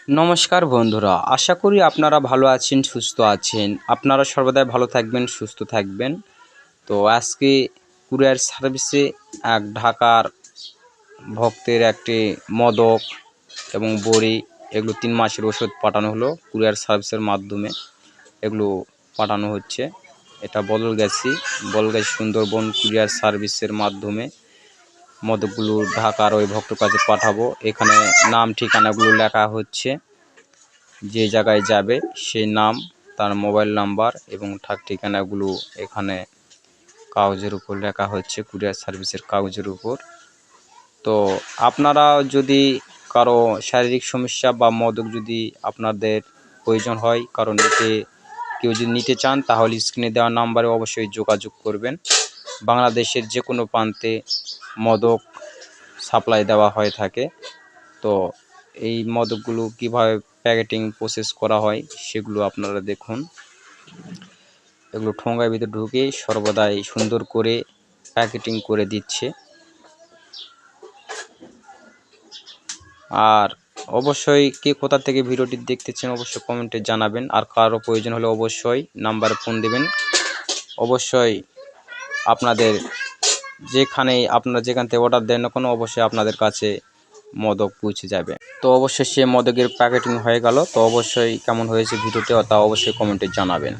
নমস্কার বন্ধুরা, আশা করি আপনারা ভালো আছেন, সুস্থ আছেন। আপনারা সর্বদাই ভালো থাকবেন, সুস্থ থাকবেন। তো আজকে কুরিয়ার সার্ভিসে এক ঢাকার ভক্তের একটি মদক এবং বড়ি এগুলো 3 মাসের ওষুধ পাঠানো হলো কুরিয়ার সার্ভিসের মাধ্যমে। এগুলো পাঠানো হচ্ছে। এটা বদলগাছি সুন্দরবন কুরিয়ার সার্ভিসের মাধ্যমে মদকগুলো ঢাকার ওই ভক্তের কাছে পাঠাবো। এখানে নাম ঠিকানাগুলো লেখা হচ্ছে, যে জায়গায় যাবে সেই নাম, তার মোবাইল নাম্বার এবং ঠিকানাগুলো এখানে কাগজের উপর লেখা হচ্ছে, কুরিয়ার সার্ভিসের কাগজের উপর। তো আপনারা যদি কারো শারীরিক সমস্যা বা মদক যদি আপনাদের প্রয়োজন হয়, কারণ কেউ যদি নিতে চান, তাহলে স্ক্রিনে দেওয়া নাম্বারে অবশ্যই যোগাযোগ করবেন। বাংলাদেশের যে কোনো প্রান্তে মদক সাপ্লাই দেওয়া হয়ে থাকে। তো এই মদকগুলো কিভাবে প্যাকেটিং প্রসেস করা হয় সেগুলো আপনারা দেখুন। এগুলো ঠোঙ্গার ভিতরে ঢুকে সর্বদাই সুন্দর করে প্যাকেটিং করে দিচ্ছে। আর অবশ্যই কে কোথা থেকে ভিডিওটি দেখতেছেন অবশ্যই কমেন্টে জানাবেন। আর কারো প্রয়োজন হলে অবশ্যই নাম্বারে ফোন দেবেন। অবশ্যই আপনাদের আপনারা যেখান থেকে অর্ডার দেন না কোনো, অবশ্যই আপনাদের কাছে মদক পৌঁছে যাবে। তো অবশ্যই সে মদকের প্যাকেটিং হয়ে গেল। তো অবশ্যই কেমন হয়েছে ভিডিওটি তা অবশ্যই কমেন্টে জানাবেন।